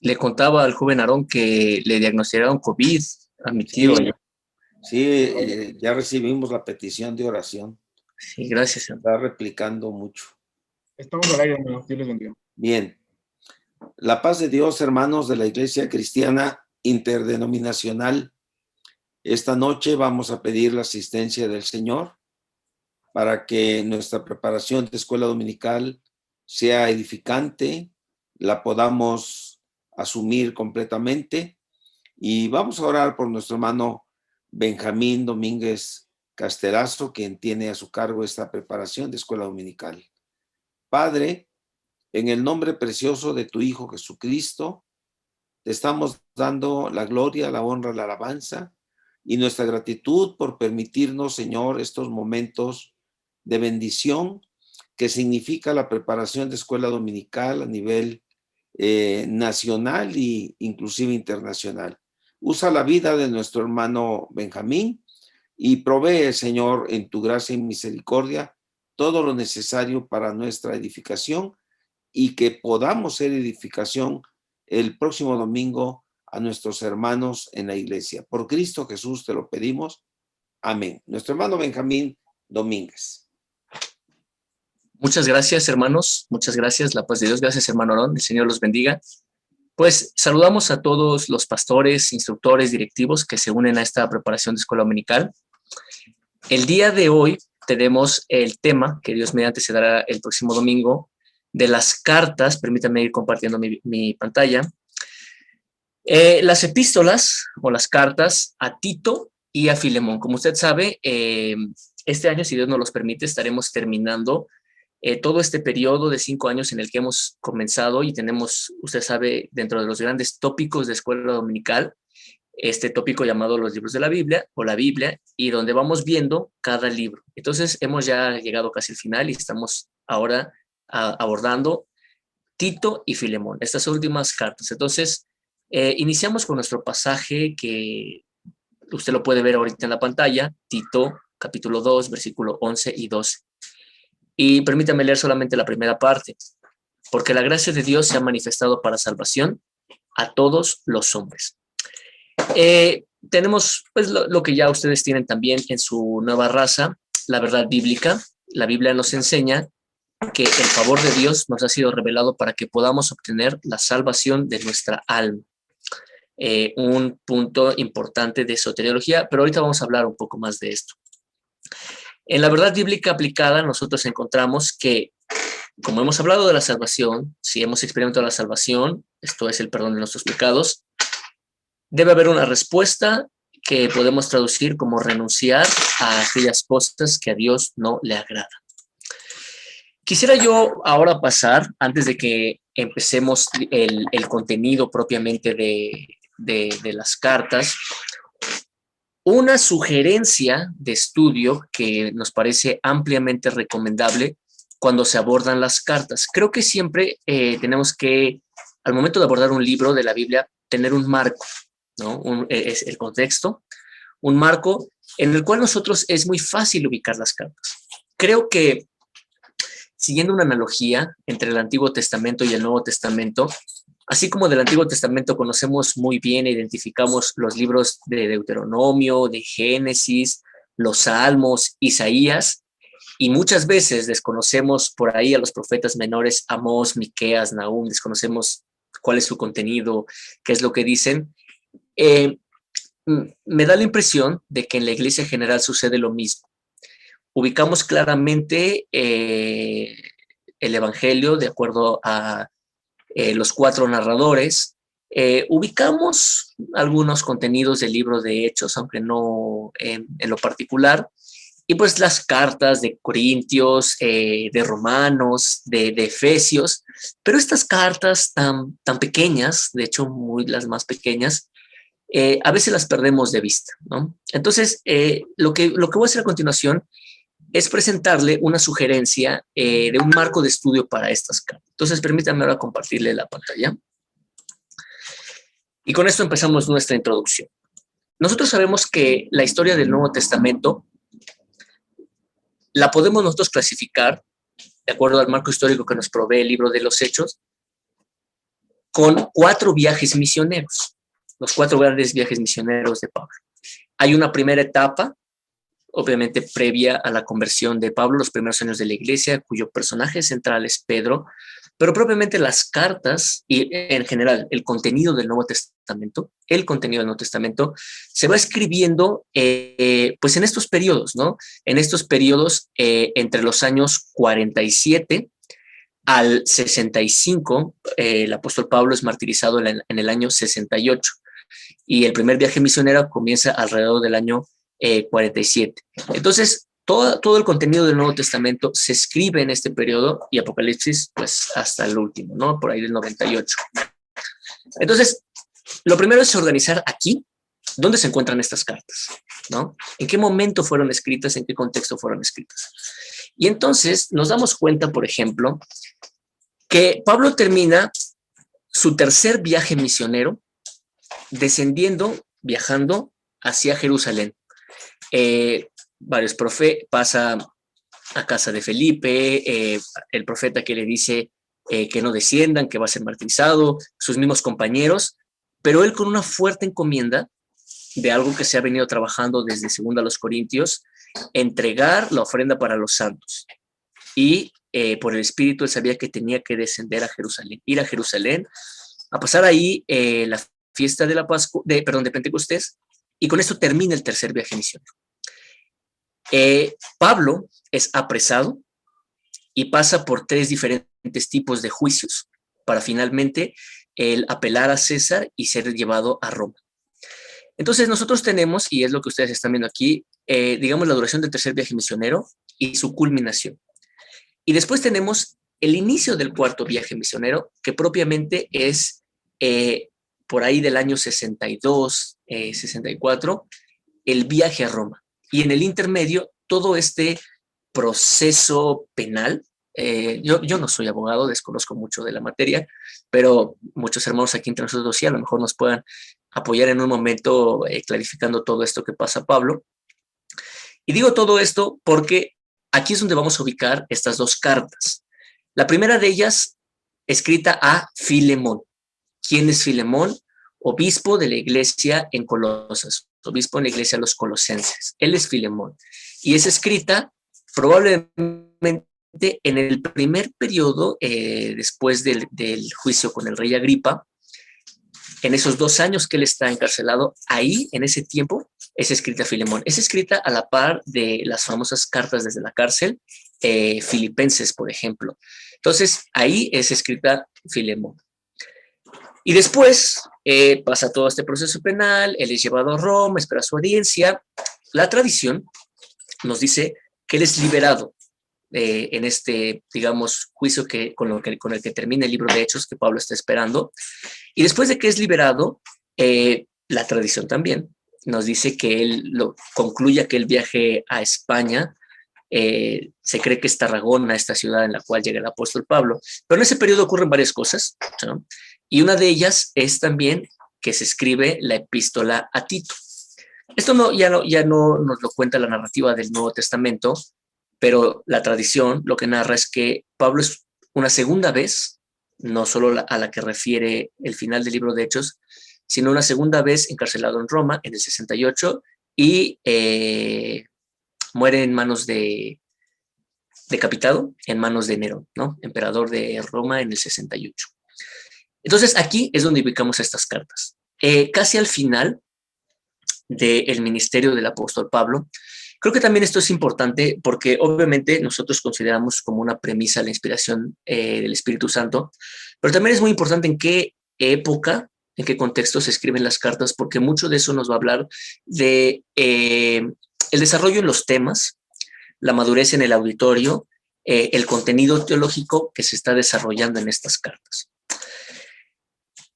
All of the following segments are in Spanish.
Le contaba al joven Aarón que le diagnosticaron COVID a mi tío. Sí, sí, ya recibimos la petición de oración. Sí, gracias. Está replicando mucho. Estamos al aire, hermano. Dios les bendiga. Bien. La paz de Dios, hermanos de la Iglesia Cristiana Interdenominacional. Esta noche vamos a pedir la asistencia del Señor para que nuestra preparación de escuela dominical sea edificante, la podamos asumir completamente. Y vamos a orar por nuestro hermano Benjamín Domínguez Casterazo, quien tiene a su cargo esta preparación de escuela dominical. Padre, en el nombre precioso de tu Hijo Jesucristo, te estamos dando la gloria, la honra, la alabanza y nuestra gratitud por permitirnos, Señor, estos momentos de bendición que significa la preparación de escuela dominical a nivel nacional e inclusive internacional. Usa la vida de nuestro hermano Benjamín y provee, Señor, en tu gracia y misericordia, todo lo necesario para nuestra edificación y que podamos ser edificación el próximo domingo a nuestros hermanos en la iglesia. Por Cristo Jesús te lo pedimos. Amén. Nuestro hermano Benjamín Domínguez. Muchas gracias, hermanos. Muchas gracias. La paz de Dios. Gracias, hermano Aarón. El Señor los bendiga. Pues saludamos a todos los pastores, instructores, directivos que se unen a esta preparación de escuela dominical. El día de hoy tenemos el tema, que Dios mediante se dará el próximo domingo, de las cartas. Permítanme ir compartiendo mi pantalla. Las epístolas o las cartas a Tito y a Filemón. Como usted sabe, este año, si Dios nos los permite, estaremos terminando todo este periodo de 5 años en el que hemos comenzado y tenemos, usted sabe, dentro de los grandes tópicos de escuela dominical, este tópico llamado los libros de la Biblia o la Biblia, y donde vamos viendo cada libro. Entonces hemos ya llegado casi al final y estamos ahora abordando Tito y Filemón, estas últimas cartas. Entonces iniciamos con nuestro pasaje que usted lo puede ver ahorita en la pantalla, Tito capítulo 2, versículo 11 y 12. Y permítame leer solamente la primera parte. Porque la gracia de Dios se ha manifestado para salvación a todos los hombres. Tenemos pues lo que ya ustedes tienen también en su nueva raza, la verdad bíblica. La Biblia nos enseña que el favor de Dios nos ha sido revelado para que podamos obtener la salvación de nuestra alma. Un punto importante de soteriología, pero ahorita vamos a hablar un poco más de esto. En la verdad bíblica aplicada, nosotros encontramos que, como hemos hablado de la salvación, si hemos experimentado la salvación, esto es el perdón de nuestros pecados, debe haber una respuesta que podemos traducir como renunciar a aquellas cosas que a Dios no le agradan. Quisiera yo ahora pasar, antes de que empecemos el contenido propiamente de las cartas, una sugerencia de estudio que nos parece ampliamente recomendable cuando se abordan las cartas. Creo que siempre tenemos que, al momento de abordar un libro de la Biblia, tener un marco, ¿no? Es el contexto, un marco en el cual nosotros es muy fácil ubicar las cartas. Creo que, siguiendo una analogía entre el Antiguo Testamento y el Nuevo Testamento, así como del Antiguo Testamento conocemos muy bien e identificamos los libros de Deuteronomio, de Génesis, los Salmos, Isaías, y muchas veces desconocemos por ahí a los profetas menores, Amós, Miqueas, Nahum, desconocemos cuál es su contenido, qué es lo que dicen. Me da la impresión de que en la iglesia general sucede lo mismo. Ubicamos claramente el Evangelio de acuerdo a los 4 narradores. Ubicamos algunos contenidos del libro de Hechos, aunque no en lo particular, y pues las cartas de Corintios, de Romanos, de Efesios, pero estas cartas tan pequeñas, de hecho las más pequeñas, a veces las perdemos de vista, ¿no? Entonces, lo que voy a hacer a continuación es presentarle una sugerencia de un marco de estudio para estas cartas. Entonces, permítanme ahora compartirle la pantalla. Y con esto empezamos nuestra introducción. Nosotros sabemos que la historia del Nuevo Testamento la podemos nosotros clasificar, de acuerdo al marco histórico que nos provee el libro de los Hechos, con 4 viajes misioneros, los 4 grandes viajes misioneros de Pablo. Hay una primera etapa, obviamente previa a la conversión de Pablo, los primeros años de la iglesia, cuyo personaje central es Pedro, pero propiamente las cartas y en general el contenido del Nuevo Testamento, se va escribiendo pues en estos periodos, ¿no? En estos periodos entre los años 47 al 65, el apóstol Pablo es martirizado en el año 68 y el primer viaje misionero comienza alrededor del año 47. Entonces, todo el contenido del Nuevo Testamento se escribe en este periodo y Apocalipsis, pues hasta el último, ¿no? Por ahí del 98. Entonces, lo primero es organizar aquí dónde se encuentran estas cartas, ¿no? ¿En qué momento fueron escritas? ¿En qué contexto fueron escritas? Y entonces nos damos cuenta, por ejemplo, que Pablo termina su tercer viaje misionero viajando hacia Jerusalén. Varios profetas, pasa a casa de Felipe, el profeta que le dice que no desciendan, que va a ser martirizado, sus mismos compañeros, pero él con una fuerte encomienda de algo que se ha venido trabajando desde 2 a los Corintios, entregar la ofrenda para los santos. Y por el Espíritu él sabía que tenía que descender a Jerusalén, ir a Jerusalén, a pasar ahí la fiesta de la Pascua, de Pentecostés, y con esto termina el tercer viaje misionero. Pablo es apresado y pasa por 3 diferentes tipos de juicios para finalmente el apelar a César y ser llevado a Roma. Entonces nosotros tenemos, y es lo que ustedes están viendo aquí, digamos la duración del tercer viaje misionero y su culminación. Y después tenemos el inicio del cuarto viaje misionero, que propiamente es por ahí del año 62, 64, el viaje a Roma. Y en el intermedio, todo este proceso penal, yo no soy abogado, desconozco mucho de la materia, pero muchos hermanos aquí entre nosotros sí, a lo mejor nos puedan apoyar en un momento clarificando todo esto que pasa Pablo. Y digo todo esto porque aquí es donde vamos a ubicar estas 2 cartas. La primera de ellas, escrita a Filemón. ¿Quién es Filemón? Obispo de la iglesia en Colosas, obispo en la iglesia de los colosenses. Él es Filemón. Y es escrita probablemente en el primer periodo después del juicio con el rey Agripa. En esos 2 años que él está encarcelado, ahí, en ese tiempo, es escrita Filemón. Es escrita a la par de las famosas cartas desde la cárcel, Filipenses, por ejemplo. Entonces, ahí es escrita Filemón. Y después pasa todo este proceso penal, él es llevado a Roma, espera su audiencia. La tradición nos dice que él es liberado en este, digamos, juicio con el que termina el libro de Hechos que Pablo está esperando. Y después de que es liberado, la tradición también nos dice que él concluye aquel viaje a España. Se cree que es Tarragona, esta ciudad en la cual llega el apóstol Pablo. Pero en ese periodo ocurren varias cosas, ¿no? Y una de ellas es también que se escribe la epístola a Tito. Esto ya no nos lo cuenta la narrativa del Nuevo Testamento, pero la tradición lo que narra es que Pablo es una segunda vez, no solo a la que refiere el final del libro de Hechos, sino una segunda vez encarcelado en Roma en el 68 y muere en manos decapitado en manos de Nerón, ¿no? Emperador de Roma en el 68. Entonces aquí es donde ubicamos estas cartas. Casi al final del ministerio del apóstol Pablo, creo que también esto es importante porque obviamente nosotros consideramos como una premisa la inspiración del Espíritu Santo, pero también es muy importante en qué época, en qué contexto se escriben las cartas, porque mucho de eso nos va a hablar de el desarrollo en los temas, la madurez en el auditorio, el contenido teológico que se está desarrollando en estas cartas.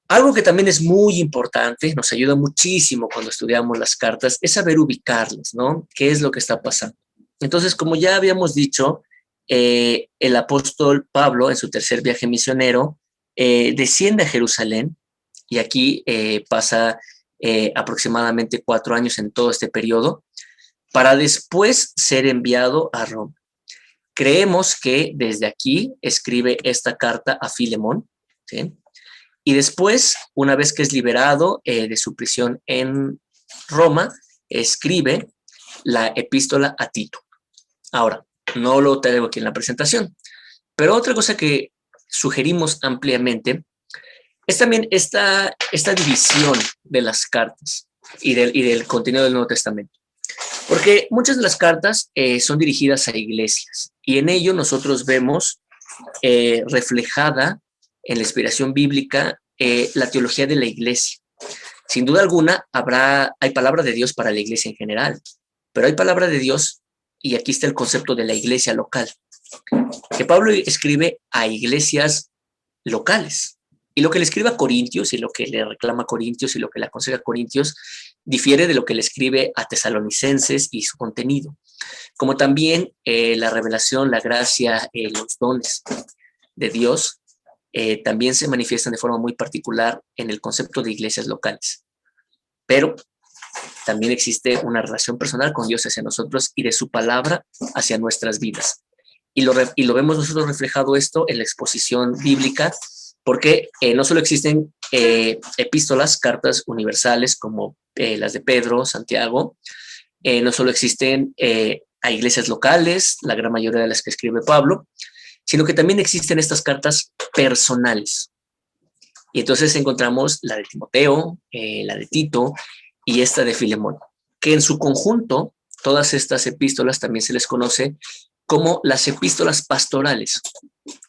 Algo que también es muy importante, nos ayuda muchísimo cuando estudiamos las cartas, es saber ubicarlas, ¿no? ¿Qué es lo que está pasando? Entonces, como ya habíamos dicho, el apóstol Pablo, en su tercer viaje misionero, desciende a Jerusalén y aquí pasa aproximadamente 4 años en todo este periodo, para después ser enviado a Roma. Creemos que desde aquí escribe esta carta a Filemón, ¿sí? Y después, una vez que es liberado de su prisión en Roma, escribe la epístola a Tito. Ahora, no lo traigo aquí en la presentación, pero otra cosa que sugerimos ampliamente es también esta división de las cartas y del contenido del Nuevo Testamento. Porque muchas de las cartas son dirigidas a iglesias y en ello nosotros vemos reflejada en la inspiración bíblica la teología de la iglesia. Sin duda alguna hay palabra de Dios para la iglesia en general, pero hay palabra de Dios, y aquí está el concepto de la iglesia local, que Pablo escribe a iglesias locales. Y lo que le escribe a Corintios y lo que le reclama a Corintios y lo que le aconseja a Corintios difiere de lo que le escribe a tesalonicenses y su contenido. Como también la revelación, la gracia, los dones de Dios también se manifiestan de forma muy particular en el concepto de iglesias locales. Pero también existe una relación personal con Dios hacia nosotros y de su palabra hacia nuestras vidas. Y lo vemos nosotros reflejado esto en la exposición bíblica, porque no solo existen epístolas, cartas universales como las de Pedro, Santiago, no solo existen a iglesias locales, la gran mayoría de las que escribe Pablo, sino que también existen estas cartas personales. Y entonces encontramos la de Timoteo, la de Tito y esta de Filemón, que en su conjunto, todas estas epístolas también se les conoce como las epístolas pastorales.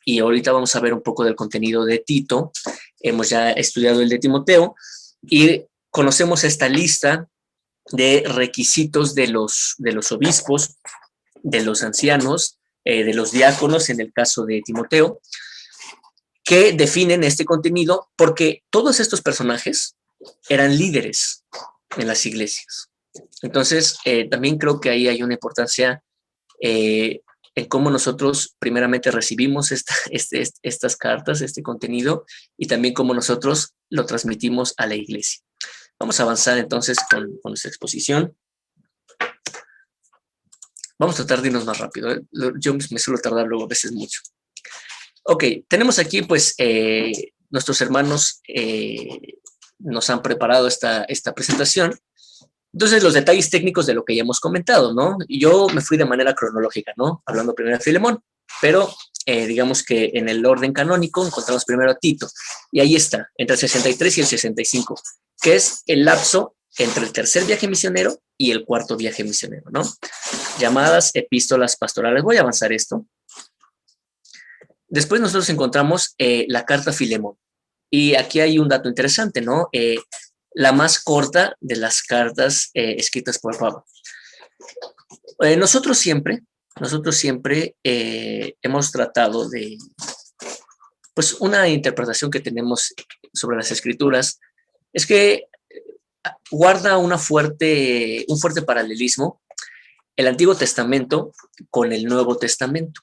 Y ahorita vamos a ver un poco del contenido de Tito. Hemos ya estudiado el de Timoteo y conocemos esta lista de requisitos de los obispos, de los ancianos, de los diáconos en el caso de Timoteo, que definen este contenido porque todos estos personajes eran líderes en las iglesias. Entonces, también creo que ahí hay una importancia en cómo nosotros primeramente recibimos estas cartas, este contenido, y también cómo nosotros lo transmitimos a la iglesia. Vamos a avanzar entonces con nuestra exposición. Vamos a tratar de irnos más rápido. Yo me suelo tardar luego a veces mucho. Ok, tenemos aquí pues nuestros hermanos nos han preparado esta presentación. Entonces, los detalles técnicos de lo que ya hemos comentado, ¿no? Yo me fui de manera cronológica, ¿no? Hablando primero de Filemón, pero digamos que en el orden canónico encontramos primero a Tito, y ahí está, entre el 63 y el 65, que es el lapso entre el tercer viaje misionero y el cuarto viaje misionero, ¿no? Llamadas epístolas pastorales. Voy a avanzar esto. Después nosotros encontramos la carta a Filemón, y aquí hay un dato interesante, ¿no? La más corta de las cartas escritas por Pablo. Nosotros siempre hemos tratado de, pues una interpretación que tenemos sobre las escrituras es que guarda un fuerte paralelismo el Antiguo Testamento con el Nuevo Testamento.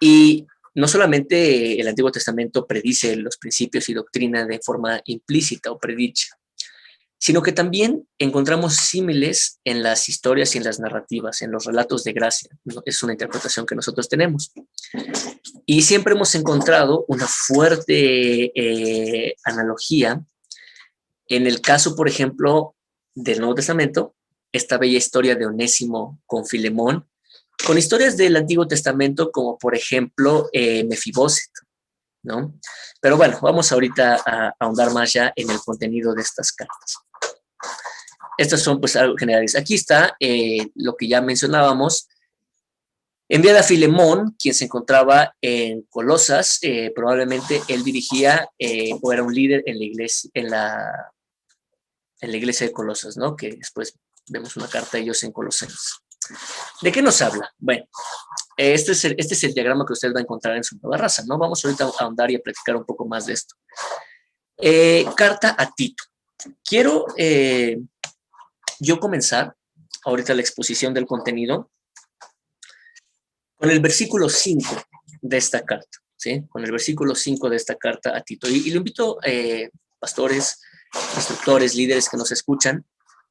Y no solamente el Antiguo Testamento predice los principios y doctrina de forma implícita o predicha, sino que también encontramos símiles en las historias y en las narrativas, en los relatos de gracia. Es una interpretación que nosotros tenemos. Y siempre hemos encontrado una fuerte analogía en el caso, por ejemplo, del Nuevo Testamento, esta bella historia de Onésimo con Filemón, con historias del Antiguo Testamento como, por ejemplo, Mefiboset, ¿no? Pero bueno, vamos ahorita a ahondar más ya en el contenido de estas cartas. Estas son pues algo generales. Aquí está lo que ya mencionábamos. Enviada a Filemón, quien se encontraba en Colosas, probablemente él dirigía o era un líder en la iglesia, en la iglesia de Colosas, ¿no? Que después vemos una carta de ellos en Colosenses. ¿De qué nos habla? Bueno, este es el diagrama que usted va a encontrar en su nueva raza, ¿no? Vamos ahorita a ahondar y a platicar un poco más de esto. Carta a Tito. Quiero yo comenzar ahorita la exposición del contenido con el versículo 5 de esta carta, ¿sí? Con el versículo 5 de esta carta a Tito. Y lo invito, pastores, instructores, líderes que nos escuchan,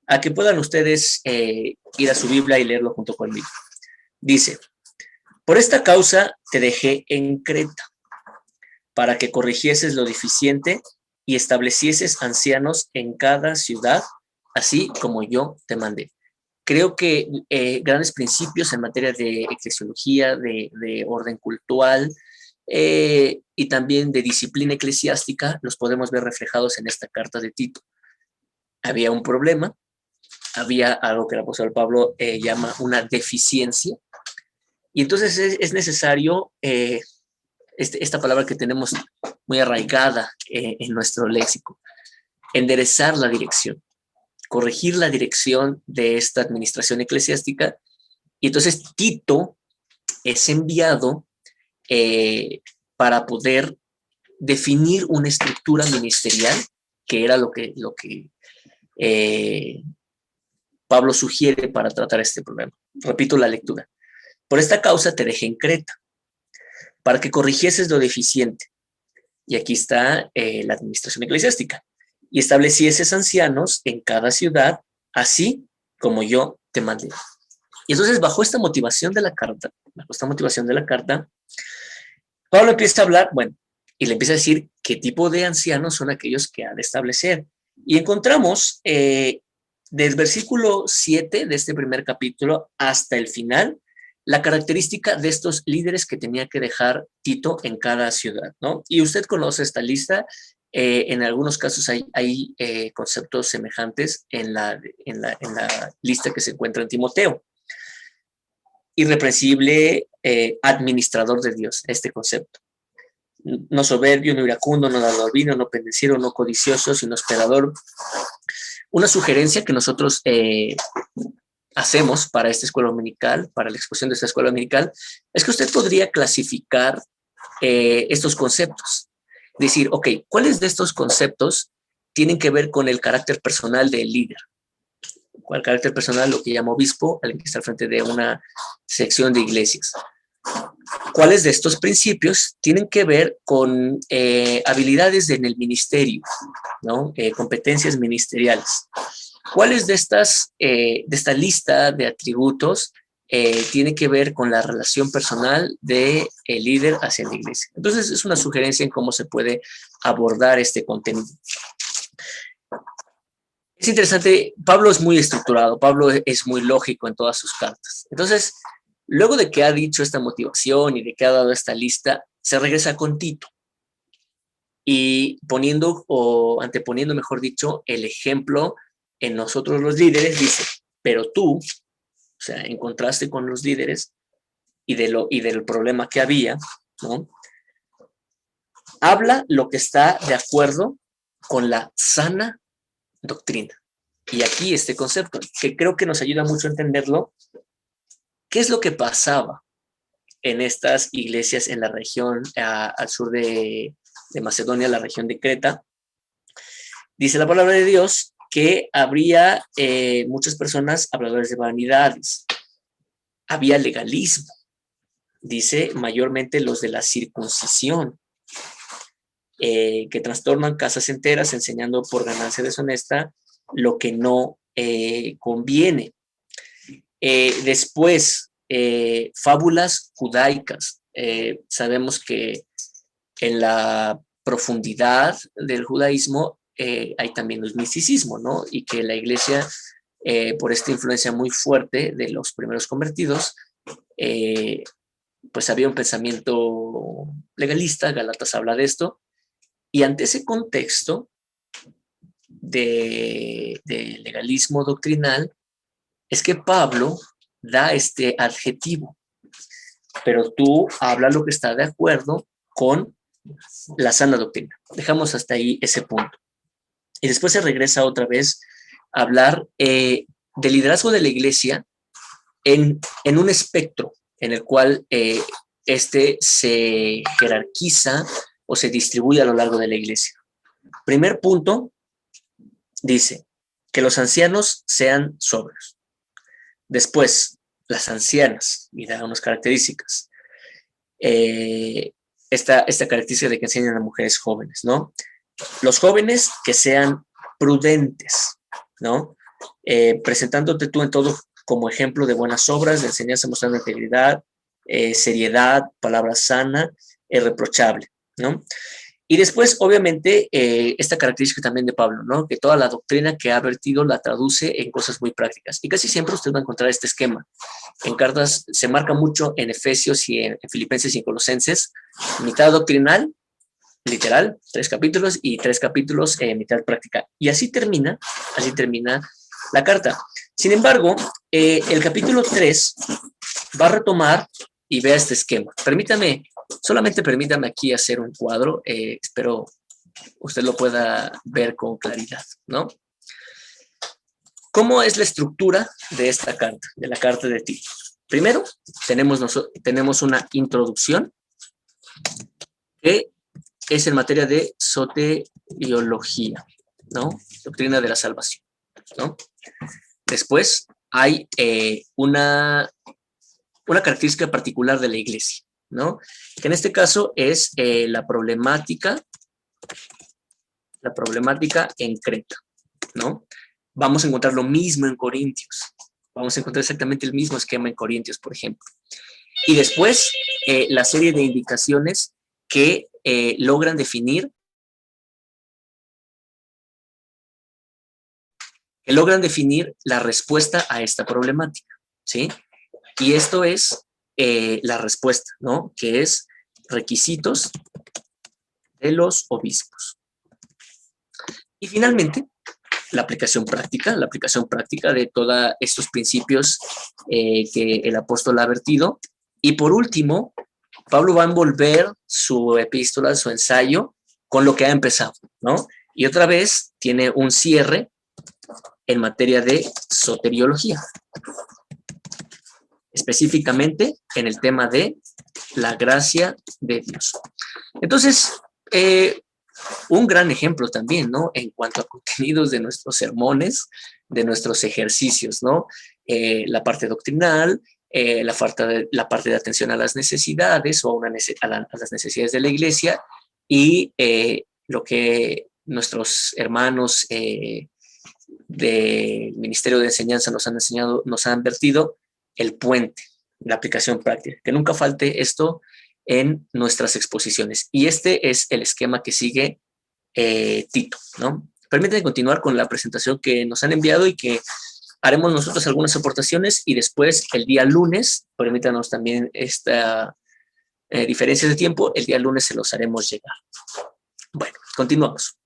a que puedan ustedes ir a su Biblia y leerlo junto conmigo. Dice: por esta causa te dejé en Creta, para que corrigieses lo deficiente y establecieses ancianos en cada ciudad, así como yo te mandé. Creo que grandes principios en materia de eclesiología, de orden cultural y también de disciplina eclesiástica los podemos ver reflejados en esta carta de Tito. Había un problema, había algo que el apóstol Pablo llama una deficiencia, y entonces es necesario esta palabra que tenemos muy arraigada en nuestro léxico, enderezar la dirección, corregir la dirección de esta administración eclesiástica. Y entonces Tito es enviado para poder definir una estructura ministerial, que era lo que Pablo sugiere para tratar este problema. Repito la lectura. Por esta causa te dejé en Creta, para que corrigieses lo deficiente. Y aquí está la administración eclesiástica. Y establecieses ancianos en cada ciudad, así como yo te mandé. Y entonces, bajo esta motivación de la carta, Pablo empieza a hablar, bueno, y le empieza a decir qué tipo de ancianos son aquellos que ha de establecer. Y encontramos del versículo 7 de este primer capítulo hasta el final, la característica de estos líderes que tenía que dejar Tito en cada ciudad, ¿no? Y usted conoce esta lista. En algunos casos hay conceptos semejantes en la lista que se encuentra en Timoteo. Irreprensible, administrador de Dios, este concepto. No soberbio, no iracundo, no dador vino, no pendenciero, no codicioso, sino hospedador. Una sugerencia que nosotros hacemos para esta escuela dominical, para la exposición de esta escuela dominical, es que usted podría clasificar estos conceptos. Decir, ok, ¿cuáles de estos conceptos tienen que ver con el carácter personal del líder? ¿Cuál carácter personal? Lo que llama obispo, alguien que está al frente de una sección de iglesias. ¿Cuáles de estos principios tienen que ver con habilidades en el ministerio, ¿no? Competencias ministeriales? ¿Cuáles de esta lista de atributos tiene que ver con la relación personal del líder hacia la iglesia? Entonces, es una sugerencia en cómo se puede abordar este contenido. Es interesante, Pablo es muy estructurado, Pablo es muy lógico en todas sus cartas. Entonces, luego de que ha dicho esta motivación y de que ha dado esta lista, se regresa con Tito y anteponiendo, mejor dicho, el ejemplo en nosotros los líderes, dice, pero tú, o sea, en contraste con los líderes y del problema que había, ¿no? Habla lo que está de acuerdo con la sana doctrina. Y aquí este concepto, que creo que nos ayuda mucho a entenderlo, ¿qué es lo que pasaba en estas iglesias en la región al sur de Macedonia, la región de Creta? Dice la palabra de Dios que habría muchas personas habladores de vanidades. Había legalismo. Dice mayormente los de la circuncisión, que trastornan casas enteras enseñando por ganancia deshonesta lo que no conviene. Después, fábulas judaicas. Sabemos que en la profundidad del judaísmo hay también el misticismo, ¿no? Y que la iglesia, por esta influencia muy fuerte de los primeros convertidos, pues había un pensamiento legalista. Gálatas habla de esto. Y ante ese contexto de legalismo doctrinal, es que Pablo da este adjetivo, pero tú habla lo que está de acuerdo con la sana doctrina. Dejamos hasta ahí ese punto. Y después se regresa otra vez a hablar del liderazgo de la iglesia en un espectro en el cual este se jerarquiza o se distribuye a lo largo de la iglesia. Primer punto, dice que los ancianos sean sobrios. Después, las ancianas, y da unas características. Esta característica de que enseñan a mujeres jóvenes, ¿no? Los jóvenes que sean prudentes, ¿no? Presentándote tú en todo como ejemplo de buenas obras, de enseñanza mostrando integridad, seriedad, palabra sana, irreprochable. ¿no? Y después, obviamente, esta característica también de Pablo, ¿no? Que toda la doctrina que ha vertido la traduce en cosas muy prácticas. Y casi siempre usted va a encontrar este esquema. En cartas se marca mucho en Efesios y en Filipenses y en Colosenses, mitad doctrinal, literal, 3 capítulos, y 3 capítulos mitad práctica. Y así termina la carta. Sin embargo, el capítulo 3 va a retomar y vea este esquema. Solamente permítame aquí hacer un cuadro, espero usted lo pueda ver con claridad, ¿no? ¿Cómo es la estructura de esta carta, de la carta de Tito? Primero, tenemos una introducción que es en materia de soteriología, ¿no? Doctrina de la salvación, ¿no? Después hay una característica particular de la iglesia, ¿no? Que en este caso es la problemática en Creta, ¿no? Vamos a encontrar lo mismo en Corintios. Vamos a encontrar exactamente el mismo esquema en Corintios, por ejemplo. Y después, la serie de indicaciones que logran definir la respuesta a esta problemática, ¿sí? Y esto es la respuesta, ¿no? Que es requisitos de los obispos. Y finalmente, la aplicación práctica de todos estos principios que el apóstol ha vertido. Y por último, Pablo va a envolver su epístola, su ensayo, con lo que ha empezado, ¿no? Y otra vez tiene un cierre en materia de soteriología, específicamente en el tema de la gracia de Dios. Entonces, un gran ejemplo también, ¿no? En cuanto a contenidos de nuestros sermones, de nuestros ejercicios, ¿no? La parte doctrinal, la parte de atención a las necesidades o a las necesidades de la iglesia y lo que nuestros hermanos del Ministerio de Enseñanza nos han enseñado, nos han vertido, el puente, la aplicación práctica. Que nunca falte esto en nuestras exposiciones. Y este es el esquema que sigue Tito, ¿no? Permítanme continuar con la presentación que nos han enviado y que haremos nosotros algunas aportaciones y después el día lunes, permítanos también esta diferencia de tiempo, el día lunes se los haremos llegar. Bueno, continuamos.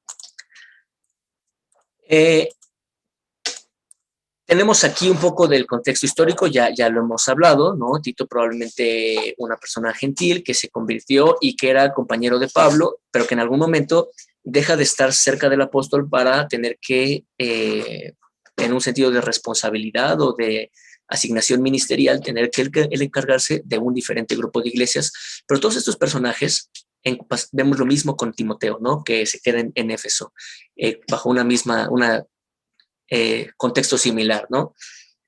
Tenemos aquí un poco del contexto histórico, ya lo hemos hablado, ¿no? Tito probablemente una persona gentil que se convirtió y que era compañero de Pablo, pero que en algún momento deja de estar cerca del apóstol para tener que, en un sentido de responsabilidad o de asignación ministerial, tener que él encargarse de un diferente grupo de iglesias. Pero todos estos personajes, vemos lo mismo con Timoteo, ¿no? Que se queden en Éfeso, bajo una contexto similar, ¿no?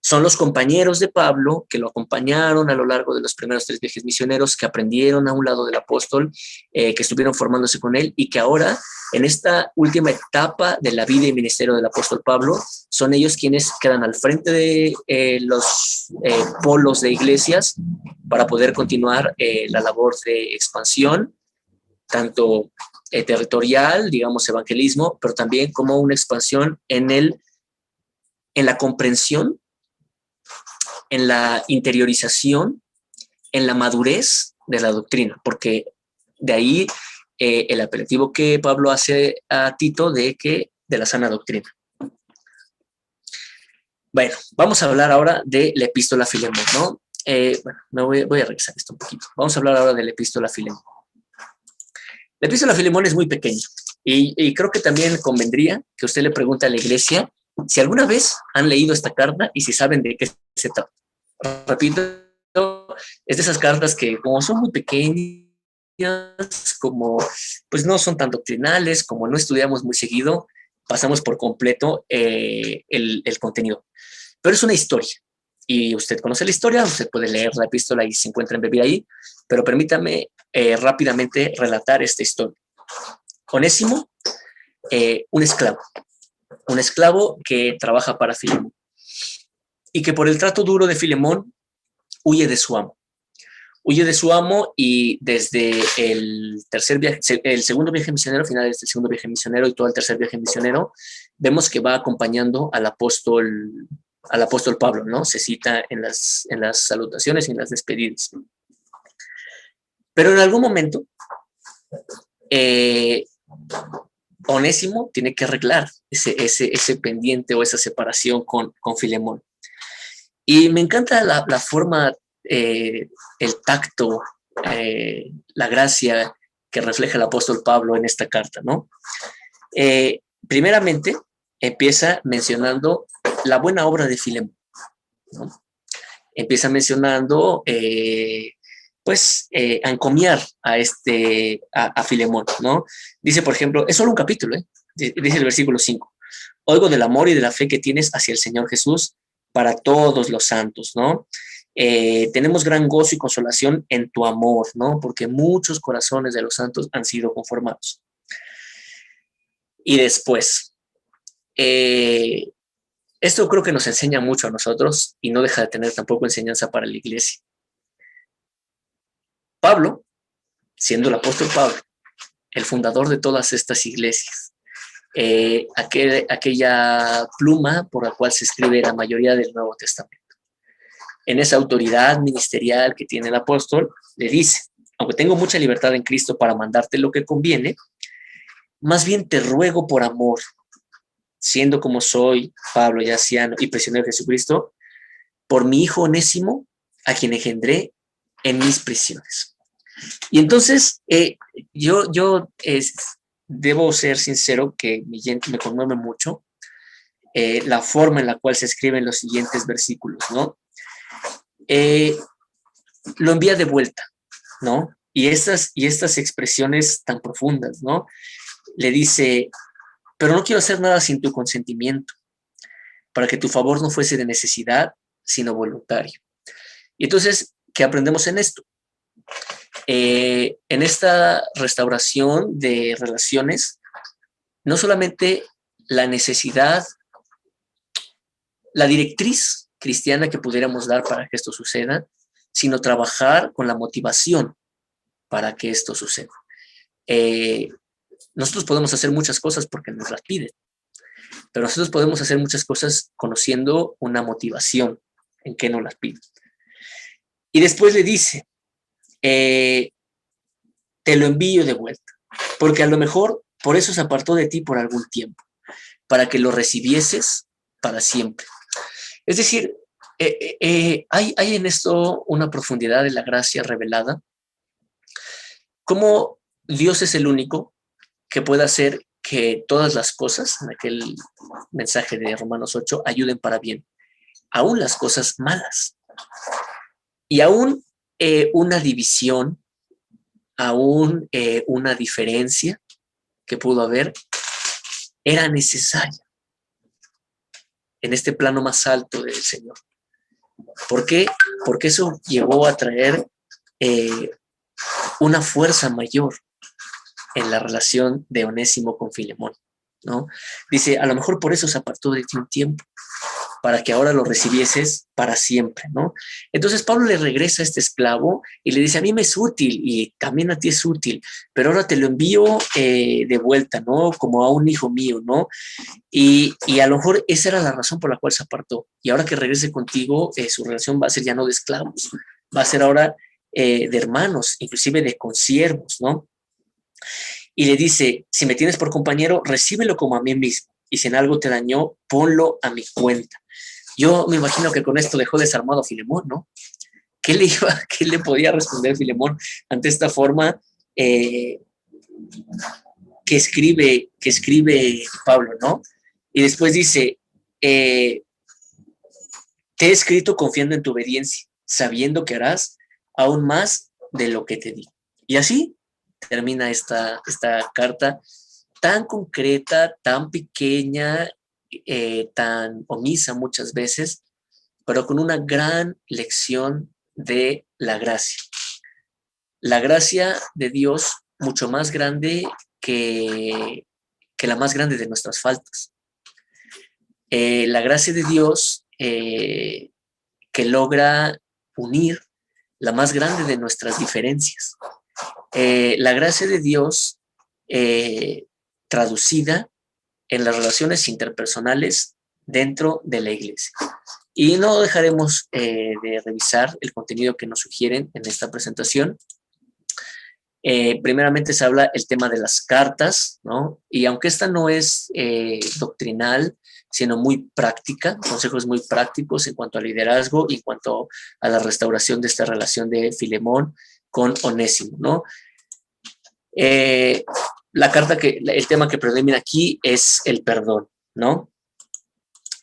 Son los compañeros de Pablo que lo acompañaron a lo largo de los primeros 3 viajes misioneros, que aprendieron a un lado del apóstol, que estuvieron formándose con él y que ahora, en esta última etapa de la vida y ministerio del apóstol Pablo, son ellos quienes quedan al frente de los polos de iglesias para poder continuar la labor de expansión, tanto territorial, digamos evangelismo, pero también como una expansión en la comprensión, en la interiorización, en la madurez de la doctrina, porque de ahí el apelativo que Pablo hace a Tito de la sana doctrina. Bueno, vamos a hablar ahora de la epístola a Filemón, ¿no? Bueno, voy a regresar esto un poquito. Vamos a hablar ahora de la epístola a Filemón. La epístola a Filemón es muy pequeña y creo que también convendría que usted le pregunte a la iglesia si alguna vez han leído esta carta y si saben de qué se trata. Repito, es de esas cartas que como son muy pequeñas, como pues no son tan doctrinales, como no estudiamos muy seguido, pasamos por completo el contenido. Pero es una historia y usted conoce la historia, usted puede leer la epístola y se encuentra embebida ahí, pero permítame rápidamente relatar esta historia. Onésimo, un esclavo que trabaja para Filemón y que por el trato duro de Filemón huye de su amo. huye de su amo y desde el segundo viaje misionero, finales del segundo viaje misionero y todo el tercer viaje misionero, vemos que va acompañando al apóstol Pablo, ¿no? Se cita en las salutaciones y en las despedidas. Pero en algún momento, Onésimo tiene que arreglar ese pendiente o esa separación con Filemón. Y me encanta la forma, el tacto, la gracia que refleja el apóstol Pablo en esta carta, ¿no? Primeramente, empieza mencionando la buena obra de Filemón, ¿no? Empieza mencionando, a encomiar a Filemón, ¿no? Dice, por ejemplo, es solo un capítulo, dice el versículo 5, oigo del amor y de la fe que tienes hacia el Señor Jesús para todos los santos, ¿no? Tenemos gran gozo y consolación en tu amor, ¿no? Porque muchos corazones de los santos han sido conformados. Y después, esto creo que nos enseña mucho a nosotros y no deja de tener tampoco enseñanza para la iglesia. Pablo, siendo el apóstol Pablo, el fundador de todas estas iglesias, aquella pluma por la cual se escribe la mayoría del Nuevo Testamento. En esa autoridad ministerial que tiene el apóstol, le dice, aunque tengo mucha libertad en Cristo para mandarte lo que conviene, más bien te ruego por amor, siendo como soy, Pablo, ya anciano y prisionero de Jesucristo, por mi hijo Onésimo, a quien engendré en mis prisiones. Y entonces, yo debo ser sincero que me conmueve mucho la forma en la cual se escriben los siguientes versículos, ¿no? Lo envía de vuelta, ¿no? Y estas expresiones tan profundas, ¿no? Le dice, pero no quiero hacer nada sin tu consentimiento, para que tu favor no fuese de necesidad, sino voluntario. Y entonces, ¿qué aprendemos en esto? En esta restauración de relaciones, no solamente la necesidad, la directriz cristiana que pudiéramos dar para que esto suceda, sino trabajar con la motivación para que esto suceda. Nosotros podemos hacer muchas cosas porque nos las piden, pero nosotros podemos hacer muchas cosas conociendo una motivación en que nos las piden. Y después le dice, te lo envío de vuelta, porque a lo mejor por eso se apartó de ti por algún tiempo, para que lo recibieses para siempre. Es decir, hay en esto una profundidad de la gracia revelada, como Dios es el único que puede hacer que todas las cosas, en aquel mensaje de Romanos 8, ayuden para bien, aún las cosas malas. Y aún una división, aún una diferencia que pudo haber, era necesaria en este plano más alto del Señor. ¿Por qué? Porque eso llegó a traer una fuerza mayor en la relación de Onésimo con Filemón, ¿no? Dice, a lo mejor por eso se apartó de ti un tiempo, para que ahora lo recibieses para siempre, ¿no? Entonces Pablo le regresa a este esclavo y le dice, a mí me es útil y también a ti es útil, pero ahora te lo envío de vuelta, ¿no? Como a un hijo mío, ¿no? Y a lo mejor esa era la razón por la cual se apartó. Y ahora que regrese contigo, su relación va a ser ya no de esclavos, va a ser ahora de hermanos, inclusive de consiervos, ¿no? Y le dice, si me tienes por compañero, recíbelo como a mí mismo. Y si en algo te dañó, ponlo a mi cuenta. Yo me imagino que con esto dejó desarmado a Filemón, ¿no? ¿Qué le podía responder Filemón ante esta forma que escribe Pablo, ¿no? Y después dice, te he escrito confiando en tu obediencia, sabiendo que harás aún más de lo que te di. Y así termina esta carta tan concreta, tan pequeña, tan omisa muchas veces, pero con una gran lección de la gracia. La gracia de Dios mucho más grande que la más grande de nuestras faltas. La gracia de Dios que logra unir la más grande de nuestras diferencias. La gracia de Dios traducida en las relaciones interpersonales dentro de la iglesia. Y no dejaremos de revisar el contenido que nos sugieren en esta presentación. Primeramente se habla el tema de las cartas, ¿no? Y aunque esta no es doctrinal, sino muy práctica, consejos muy prácticos en cuanto al liderazgo y en cuanto a la restauración de esta relación de Filemón con Onésimo, ¿no? El tema que predomina aquí es el perdón, ¿no?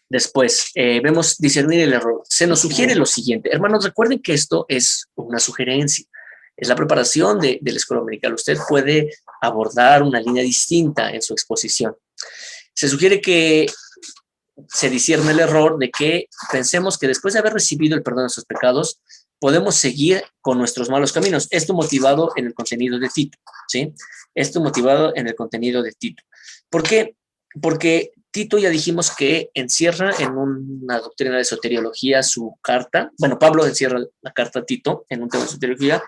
Después, vemos discernir el error. Se nos sugiere lo siguiente. Hermanos, recuerden que esto es una sugerencia. Es la preparación de la escuela dominical. Usted puede abordar una línea distinta en su exposición. Se sugiere que se discierne el error de que pensemos que después de haber recibido el perdón de sus pecados, podemos seguir con nuestros malos caminos. Esto motivado en el contenido de Tito, ¿sí? Esto motivado en el contenido de Tito. ¿Por qué? Porque Tito ya dijimos que encierra en una doctrina de soteriología su carta. Bueno, Pablo encierra la carta a Tito en un tema de soteriología.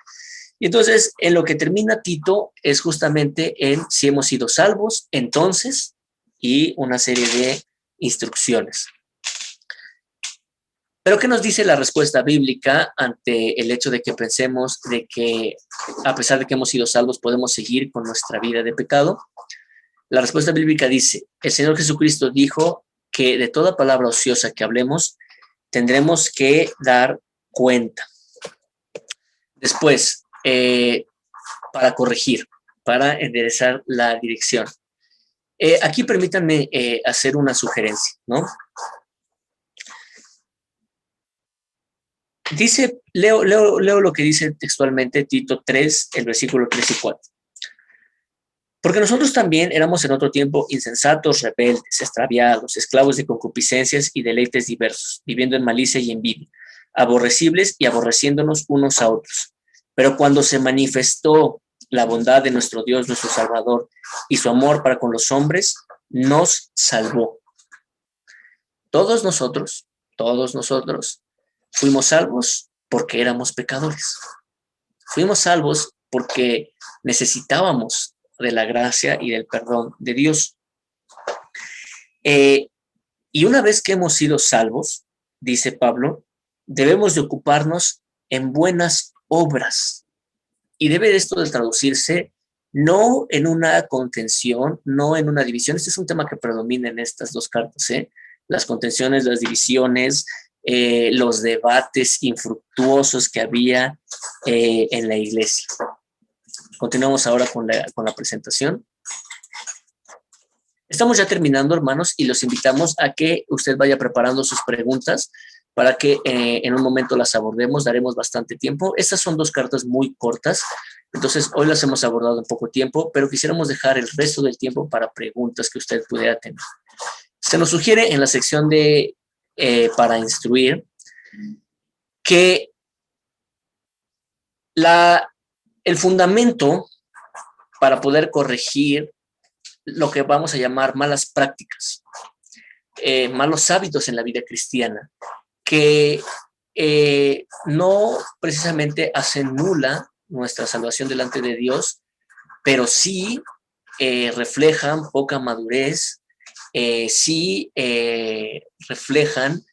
Y entonces, en lo que termina Tito es justamente en si hemos sido salvos, entonces, y una serie de instrucciones. Pero ¿qué nos dice la respuesta bíblica ante el hecho de que pensemos de que a pesar de que hemos sido salvos podemos seguir con nuestra vida de pecado? La respuesta bíblica dice, el Señor Jesucristo dijo que de toda palabra ociosa que hablemos tendremos que dar cuenta. Después, para corregir, para enderezar la dirección. Aquí permítanme hacer una sugerencia, ¿no? Dice, leo lo que dice textualmente Tito 3, el versículo 3 y 4. Porque nosotros también éramos en otro tiempo insensatos, rebeldes, extraviados, esclavos de concupiscencias y deleites diversos, viviendo en malicia y envidia, aborrecibles y aborreciéndonos unos a otros. Pero cuando se manifestó la bondad de nuestro Dios, nuestro Salvador, y su amor para con los hombres, nos salvó. Todos nosotros, fuimos salvos porque éramos pecadores. Fuimos salvos porque necesitábamos de la gracia y del perdón de Dios. Y una vez que hemos sido salvos, dice Pablo, debemos de ocuparnos en buenas obras. Y debe esto de traducirse no en una contención, no en una división. Este es un tema que predomina en estas dos cartas, las contenciones, las divisiones, los debates infructuosos que había en la iglesia. Continuamos ahora con la presentación. Estamos ya terminando, hermanos, y los invitamos a que usted vaya preparando sus preguntas para que en un momento las abordemos. Daremos bastante tiempo. Estas son dos cartas muy cortas, entonces hoy las hemos abordado en poco tiempo, pero quisiéramos dejar el resto del tiempo para preguntas que usted pudiera tener. Se nos sugiere en la sección de para instruir que el fundamento para poder corregir lo que vamos a llamar malas prácticas, malos hábitos en la vida cristiana, que no precisamente hacen nula nuestra salvación delante de Dios, pero sí reflejan poca madurez, sí reflejan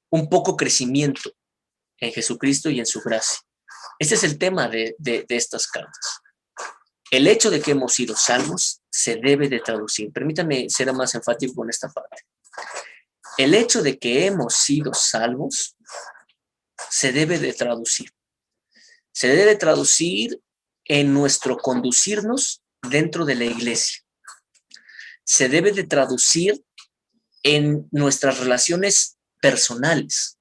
un poco crecimiento en Jesucristo y en su gracia. Este es el tema de estas cartas. El hecho de que hemos sido salvos se debe de traducir. Permítanme ser más enfático con esta parte. El hecho de que hemos sido salvos se debe de traducir. Se debe de traducir en nuestro conducirnos dentro de la iglesia. Se debe de traducir en nuestras relaciones personales.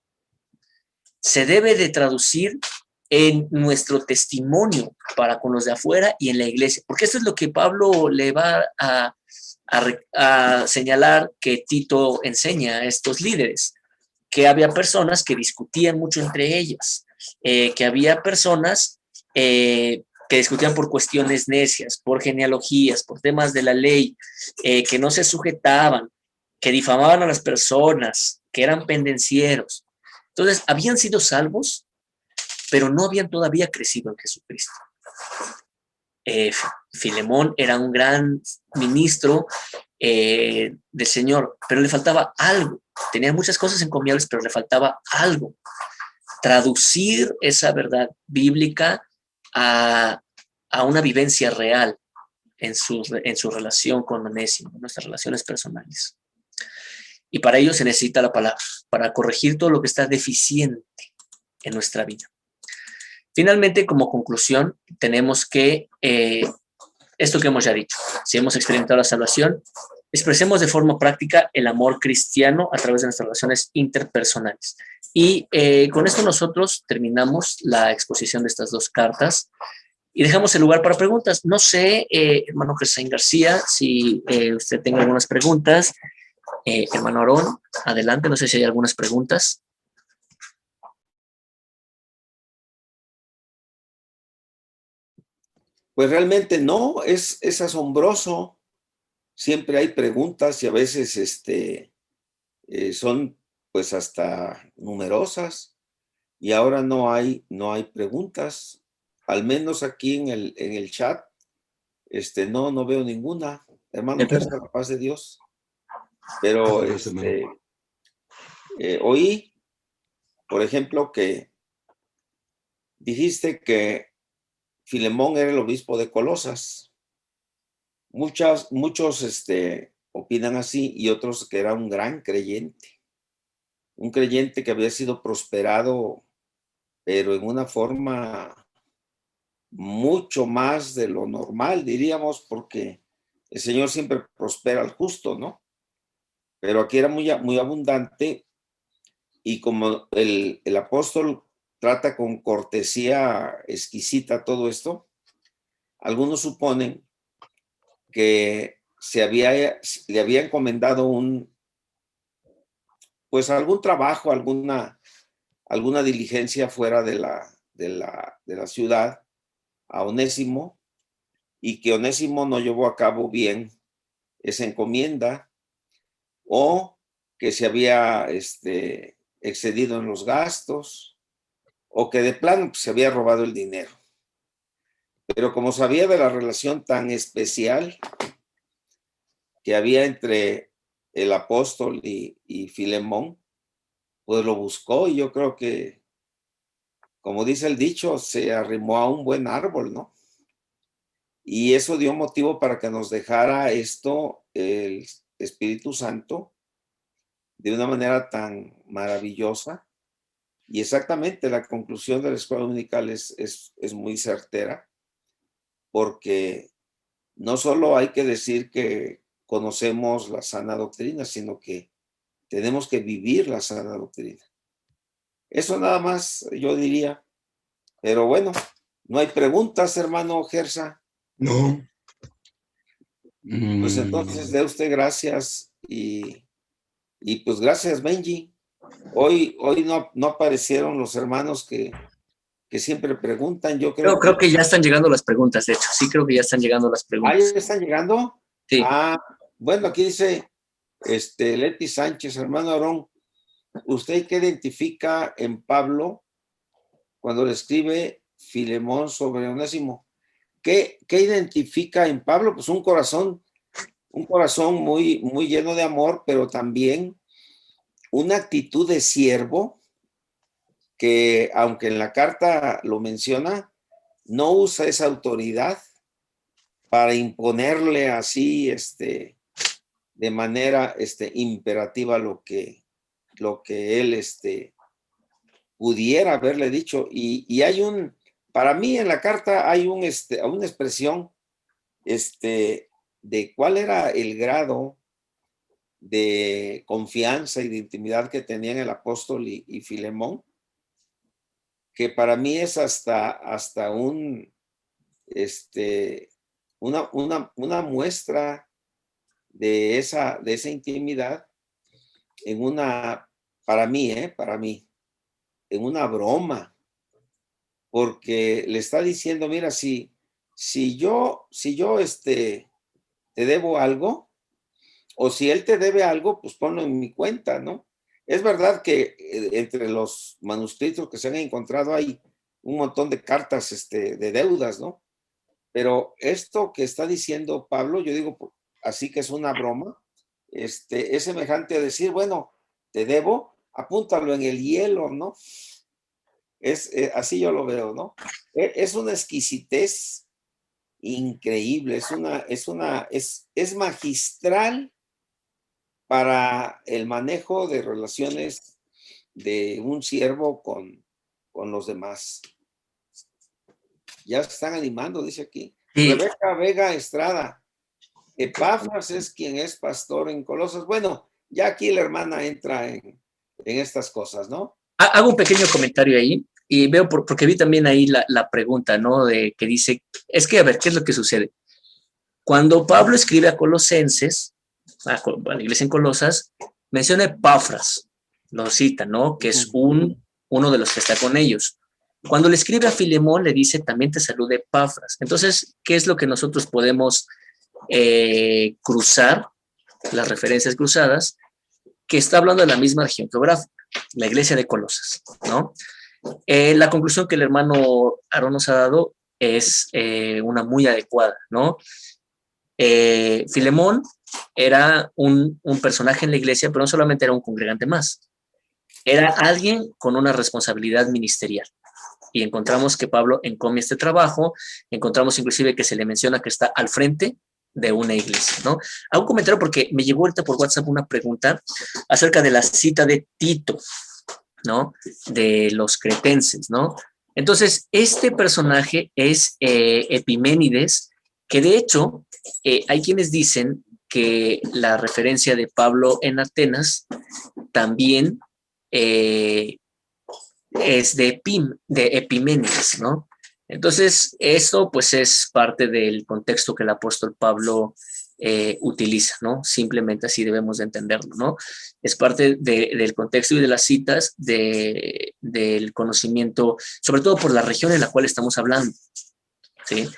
Se debe de traducir en nuestro testimonio para con los de afuera y en la iglesia. Porque esto es lo que Pablo le va a señalar que Tito enseña a estos líderes, que había personas que discutían mucho entre ellas, que había personas que discutían por cuestiones necias, por genealogías, por temas de la ley, que no se sujetaban, que difamaban a las personas, que eran pendencieros. Entonces, habían sido salvos, pero no habían todavía crecido en Jesucristo. Filemón era un gran ministro del Señor, pero le faltaba algo. Tenía muchas cosas encomiables, pero le faltaba algo. Traducir esa verdad bíblica a una vivencia real en su relación con Onésimo, nuestras relaciones personales. Y para ello se necesita la palabra, para corregir todo lo que está deficiente en nuestra vida. Finalmente, como conclusión, tenemos que, esto que hemos ya dicho, si hemos experimentado la salvación, expresemos de forma práctica el amor cristiano a través de nuestras relaciones interpersonales. Y con esto nosotros terminamos la exposición de estas dos cartas y dejamos el lugar para preguntas. No sé, hermano Gersain García, si usted tenga algunas preguntas. Hermano Aarón, adelante, no sé si hay algunas preguntas. Pues realmente no, es asombroso. Siempre hay preguntas y a veces son pues hasta numerosas y ahora no hay preguntas, al menos aquí en el chat, no veo ninguna. Hermano, que es la paz de Dios. Pero oí, por ejemplo, que dijiste que Filemón era el obispo de Colosas. Muchos opinan así y otros que era un gran creyente. Un creyente que había sido prosperado, pero en una forma mucho más de lo normal, diríamos, porque el Señor siempre prospera al justo, ¿no? Pero aquí era muy abundante y como el apóstol trata con cortesía exquisita todo esto, algunos suponen que le había encomendado pues algún trabajo, alguna diligencia fuera de la ciudad a Onésimo y que Onésimo no llevó a cabo bien esa encomienda o que se había excedido en los gastos o que de plano pues, se había robado el dinero. Pero como sabía de la relación tan especial que había entre el apóstol y Filemón, pues lo buscó y yo creo que, como dice el dicho, se arrimó a un buen árbol, ¿no? Y eso dio motivo para que nos dejara esto el Espíritu Santo de una manera tan maravillosa. Y exactamente la conclusión de la escuela dominical es muy certera, porque no solo hay que decir que conocemos la sana doctrina, sino que tenemos que vivir la sana doctrina. Eso nada más yo diría. Pero bueno, no hay preguntas, hermano Gersa. No. Pues entonces dé usted gracias y pues gracias, Benji. Hoy no aparecieron los hermanos que siempre preguntan. Yo creo que ya están llegando las preguntas, de hecho. Sí, creo que ya están llegando las preguntas. ¿Ah, ya están llegando? Sí. Bueno, aquí dice Leti Sánchez, hermano Aarón, ¿usted qué identifica en Pablo cuando le escribe Filemón sobre Onésimo? ¿Qué identifica en Pablo? Pues un corazón muy, muy lleno de amor, pero también una actitud de siervo que, aunque en la carta lo menciona, no usa esa autoridad para imponerle así, de manera imperativa lo que él pudiera haberle dicho. Y hay para mí en la carta hay una expresión de cuál era el grado de confianza y de intimidad que tenían el apóstol y Filemón, que para mí es hasta una muestra de esa intimidad en para mí, en una broma, porque le está diciendo, mira, si yo te debo algo, o si él te debe algo, pues ponlo en mi cuenta, ¿no? Es verdad que entre los manuscritos que se han encontrado hay un montón de cartas de deudas, ¿no? Pero esto que está diciendo Pablo, yo digo, así que es una broma, es semejante a decir, bueno, te debo, apúntalo en el hielo, ¿no? Así yo lo veo, ¿no? Es una exquisitez increíble, es magistral para el manejo de relaciones de un siervo con los demás. Ya se están animando, dice aquí. Sí. Rebeca Vega Estrada. Epafras es quien es pastor en Colosas. Bueno, ya aquí la hermana entra en estas cosas, ¿no? Hago un pequeño comentario ahí y veo, porque vi también ahí la pregunta, ¿no? De que dice, es que, a ver, ¿qué es lo que sucede? Cuando Pablo escribe a Colosenses, a la iglesia en Colosas, menciona Epafras, lo cita, ¿no? Que es uno de los que está con ellos. Cuando le escribe a Filemón, le dice, también te salude Epafras. Entonces, ¿qué es lo que nosotros podemos cruzar? Las referencias cruzadas, que está hablando de la misma región geográfica, la iglesia de Colosas, ¿no? La conclusión que el hermano Aarón nos ha dado es una muy adecuada, ¿no? Filemón era un personaje en la iglesia, pero no solamente era un congregante más, era alguien con una responsabilidad ministerial. Y encontramos que Pablo encomia este trabajo, encontramos inclusive que se le menciona que está al frente de una iglesia, ¿no? Hago un comentario porque me llegó ahorita por WhatsApp una pregunta acerca de la cita de Tito, ¿no? De los cretenses, ¿no? Entonces, este personaje es Epiménides, que de hecho hay quienes dicen que la referencia de Pablo en Atenas también es de Epiménides, ¿no? Entonces, esto pues es parte del contexto que el apóstol Pablo utiliza, ¿no? Simplemente así debemos de entenderlo, ¿no? Es parte del contexto y de las citas del conocimiento, sobre todo por la región en la cual estamos hablando, ¿sí?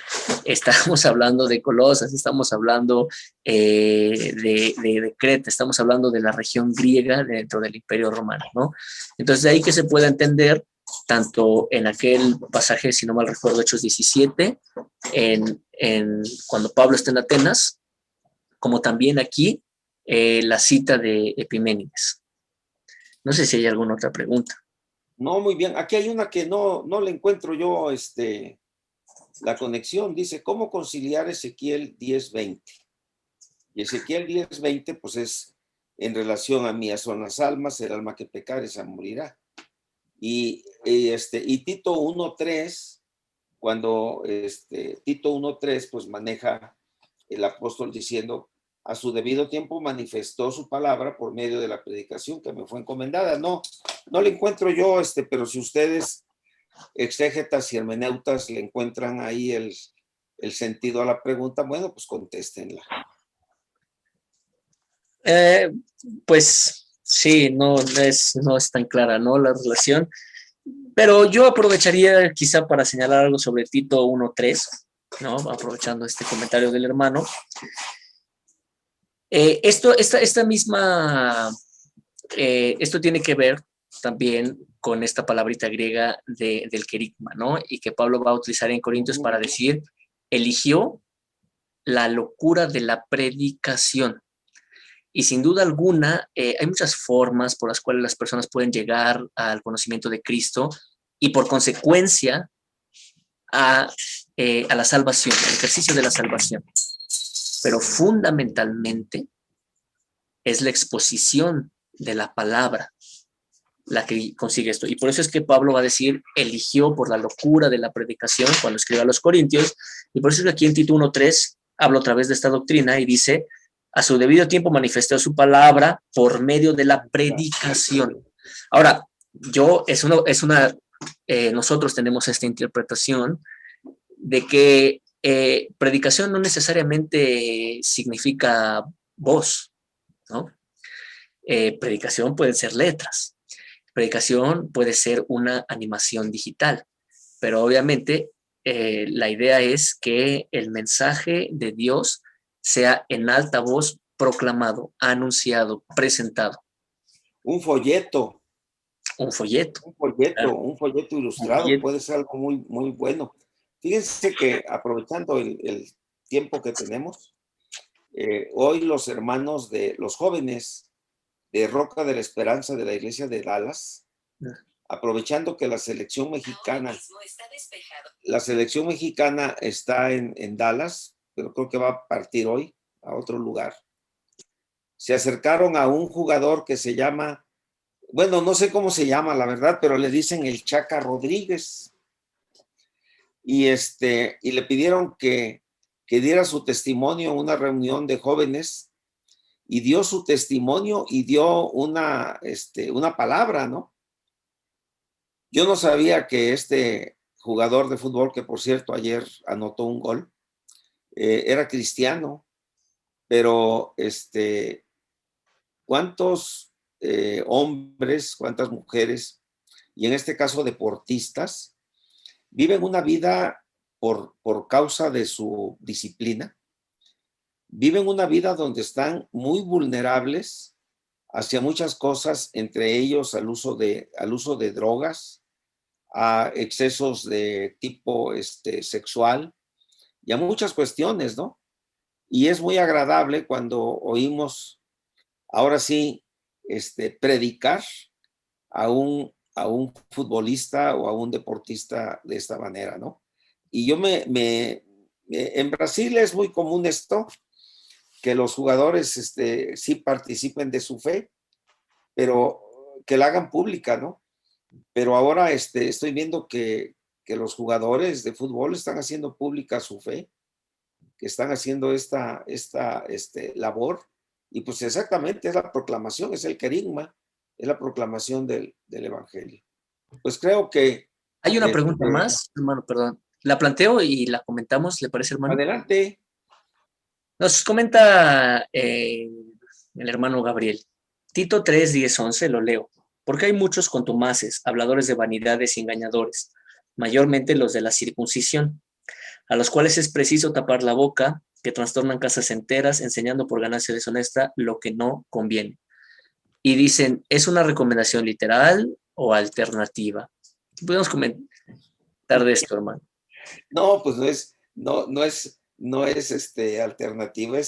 Estamos hablando de Colosas, estamos hablando de Creta, estamos hablando de la región griega dentro del Imperio Romano, ¿no? Entonces, de ahí que se pueda entender tanto en aquel pasaje, si no mal recuerdo, Hechos 17, cuando Pablo está en Atenas, como también aquí la cita de Epiménides. No sé si hay alguna otra pregunta. No, muy bien. Aquí hay una que no le encuentro yo la conexión. Dice, ¿cómo conciliar Ezequiel 10:20? Y Ezequiel 10:20, pues es en relación a mías son las almas, el alma que pecare, esa morirá. Y Tito 1:3, cuando Tito 1:3, pues maneja el apóstol diciendo, a su debido tiempo manifestó su palabra por medio de la predicación que me fue encomendada. No le encuentro yo, pero si ustedes, exégetas y hermeneutas, le encuentran ahí el sentido a la pregunta, bueno, pues contéstenla. Pues sí, no es tan clara, ¿no? La relación. Pero yo aprovecharía quizá para señalar algo sobre Tito 1:3, ¿no? Aprovechando este comentario del hermano. Esto tiene que ver también con esta palabrita griega del querigma, ¿no? Y que Pablo va a utilizar en Corintios para decir, eligió la locura de la predicación. Y sin duda alguna, hay muchas formas por las cuales las personas pueden llegar al conocimiento de Cristo y por consecuencia a la salvación, al ejercicio de la salvación. Pero fundamentalmente es la exposición de la palabra la que consigue esto. Y por eso es que Pablo va a decir, eligió por la locura de la predicación cuando escribe a los Corintios, y por eso es que aquí en Tito 1:3 habla otra vez de esta doctrina y dice, a su debido tiempo manifestó su palabra por medio de la predicación. Ahora, nosotros tenemos esta interpretación de que predicación no necesariamente significa voz, ¿no? Predicación pueden ser letras, predicación puede ser una animación digital, pero obviamente la idea es que el mensaje de Dios sea en alta voz proclamado, anunciado, presentado. Un folleto, Un folleto. un folleto ilustrado puede ser algo muy, muy bueno. Fíjense que aprovechando el tiempo que tenemos, hoy los hermanos de los jóvenes de Roca de la Esperanza de la iglesia de Dallas, aprovechando que la selección mexicana está en Dallas, pero creo que va a partir hoy a otro lugar. Se acercaron a un jugador que se llama, bueno, no sé cómo se llama, la verdad, pero le dicen el Chaca Rodríguez. Y le pidieron que diera su testimonio en una reunión de jóvenes, y dio su testimonio y dio una palabra, ¿no? Yo no sabía que este jugador de fútbol, que por cierto ayer anotó un gol, era cristiano, pero ¿cuántos hombres, cuántas mujeres, y en este caso deportistas, viven una vida por causa de su disciplina? Viven una vida donde están muy vulnerables hacia muchas cosas, entre ellos al uso de drogas, a excesos de tipo sexual y a muchas cuestiones, ¿no? Y es muy agradable cuando oímos, ahora sí, predicar a un futbolista o a un deportista de esta manera, ¿no? Y yo en Brasil es muy común esto, que los jugadores sí participen de su fe, pero que la hagan pública, ¿no? Pero ahora estoy viendo que los jugadores de fútbol están haciendo pública su fe, que están haciendo esta labor, y pues exactamente es la proclamación, es el querigma, es la proclamación del evangelio. Pues creo que... Hay una pregunta más, hermano, perdón. La planteo y la comentamos, ¿le parece, hermano? Adelante. Nos comenta el hermano Gabriel. Tito 3, 10, 11, lo leo. Porque hay muchos contumaces, habladores de vanidades y engañadores, mayormente los de la circuncisión, a los cuales es preciso tapar la boca, que trastornan casas enteras, enseñando por ganancia deshonesta lo que no conviene. Y dicen, ¿es una recomendación literal o alternativa? ¿Qué podemos comentar de esto, hermano? No, pues no es alternativa,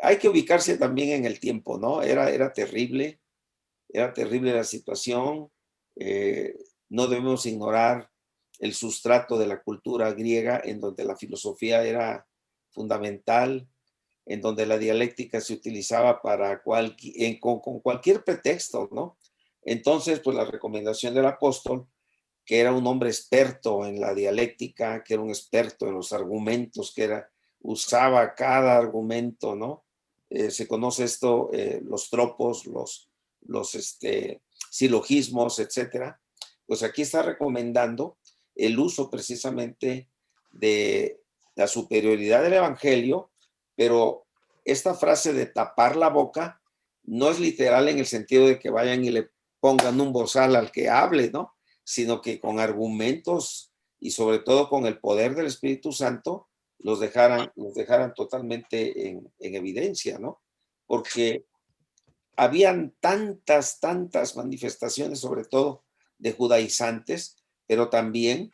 hay que ubicarse también en el tiempo, ¿no? Era terrible la situación, no debemos ignorar el sustrato de la cultura griega, en donde la filosofía era fundamental, en donde la dialéctica se utilizaba para con cualquier pretexto, ¿no? Entonces, pues la recomendación del apóstol, que era un hombre experto en la dialéctica, que era un experto en los argumentos, usaba cada argumento, ¿no? Se conoce esto, los tropos, los silogismos, etcétera. Pues aquí está recomendando el uso precisamente de la superioridad del evangelio, pero esta frase de tapar la boca no es literal en el sentido de que vayan y le pongan un bozal al que hable, ¿no? Sino que con argumentos y sobre todo con el poder del Espíritu Santo los dejaran totalmente en evidencia, ¿no? Porque habían tantas manifestaciones, sobre todo de judaizantes, pero también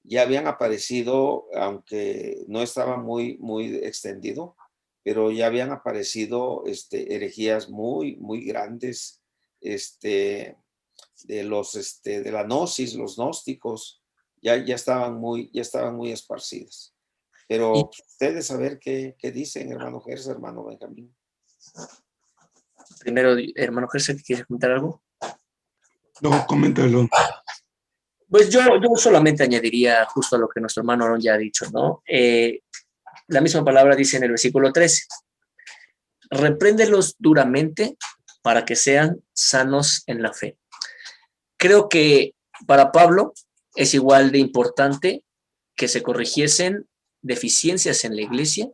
ya habían aparecido, aunque no estaba muy extendido, pero ya habían aparecido herejías muy grandes, de la gnosis, los gnósticos, ya estaban muy esparcidas. Pero ustedes a ver qué dicen, hermano Gersa, hermano Benjamín. Primero, hermano Gersa, ¿quieres comentar algo? No, coméntalo. Pues yo solamente añadiría justo a lo que nuestro hermano Aaron ya ha dicho, ¿no? La misma palabra dice en el versículo 13, repréndelos duramente para que sean sanos en la fe. Creo que para Pablo es igual de importante que se corrigiesen deficiencias en la iglesia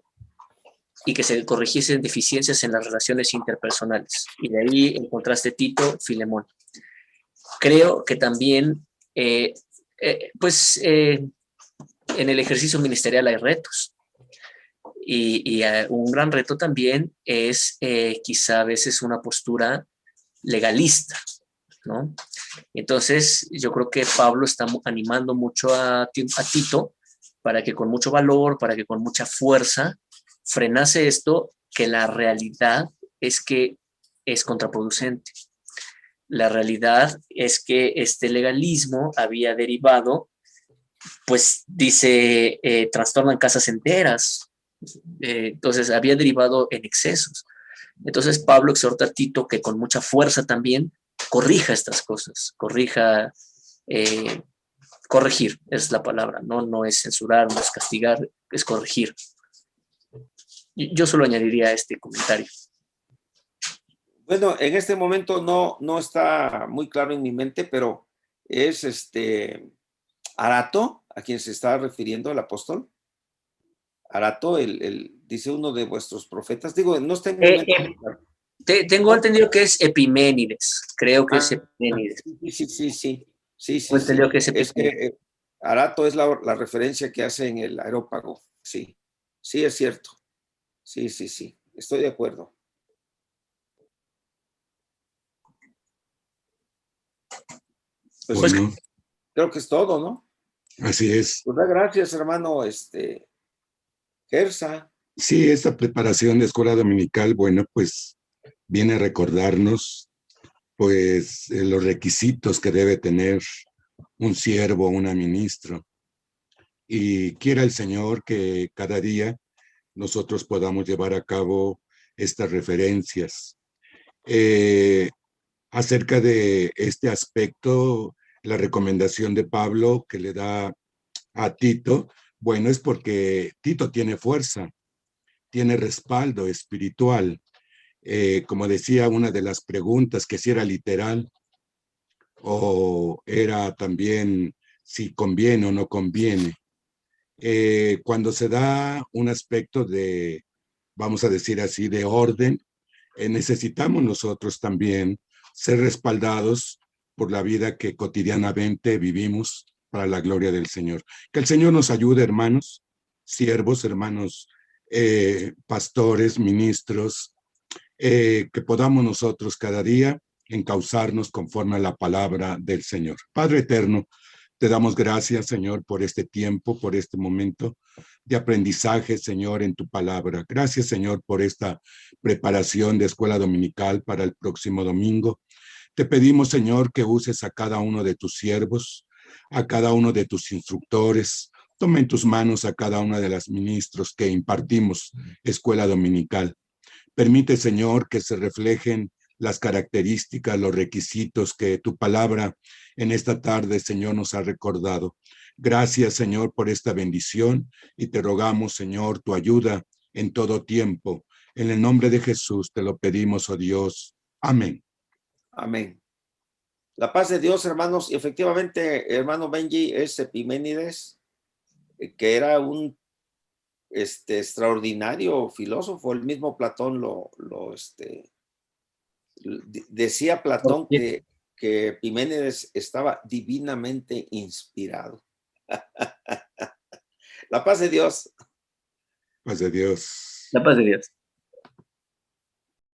y que se corrigiesen deficiencias en las relaciones interpersonales. Y de ahí el contraste Tito-Filemón. Creo que también, en el ejercicio ministerial hay retos. Y un gran reto también es quizá a veces una postura legalista, ¿no? Entonces, yo creo que Pablo está animando mucho a Tito para que con mucho valor, para que con mucha fuerza frenase esto, que la realidad es que es contraproducente. La realidad es que este legalismo había derivado, pues dice, trastornan casas enteras. Entonces había derivado en excesos. Entonces Pablo exhorta a Tito que con mucha fuerza también corrija estas cosas, corregir es la palabra, no es censurar, no es castigar, es corregir. Yo solo añadiría este comentario. Bueno, en este momento no está muy claro en mi mente, pero es Arato a quien se está refiriendo el apóstol. Arato, dice uno de vuestros profetas. Digo, no está en mi mente. Tengo entendido que es Epiménides, creo que es Epiménides. Sí. Entendido que es Es que Arato es la referencia que hace en el Areópago. Sí, es cierto. Sí, estoy de acuerdo. Pues Bueno, creo que es todo, ¿no? así es. Pues gracias, hermano, Gersa. Sí, esta preparación de escuela dominical, bueno, pues viene a recordarnos, pues, los requisitos que debe tener un siervo, una ministro. Y quiera el Señor que cada día nosotros podamos llevar a cabo estas referencias. Acerca de este aspecto, la recomendación de Pablo que le da a Tito, bueno, es porque Tito tiene fuerza, tiene respaldo espiritual. Como decía una de las preguntas, que si era literal o era también si conviene o no conviene. Cuando se da un aspecto de, vamos a decir así, de orden, necesitamos nosotros también ser respaldados por la vida que cotidianamente vivimos para la gloria del Señor. Que el Señor nos ayude, hermanos, siervos, hermanos, pastores, ministros, que podamos nosotros cada día encauzarnos conforme a la palabra del Señor. Padre eterno, te damos gracias, Señor, por este tiempo, por este momento de aprendizaje, Señor, en tu palabra. Gracias, Señor, por esta preparación de escuela dominical para el próximo domingo. Te pedimos, Señor, que uses a cada uno de tus siervos, a cada uno de tus instructores. Toma en tus manos a cada uno de los ministros que impartimos escuela dominical. Permite, Señor, que se reflejen las características, los requisitos que tu palabra en esta tarde, Señor, nos ha recordado. Gracias, Señor, por esta bendición y te rogamos, Señor, tu ayuda en todo tiempo. En el nombre de Jesús te lo pedimos, oh Dios. Amén. Amén. La paz de Dios, hermanos. Y efectivamente, hermano Benji, es Epiménides, que era un extraordinario filósofo. El mismo Platón decía Platón que Epiménides estaba divinamente inspirado. La paz de Dios. Paz de Dios. La paz de Dios.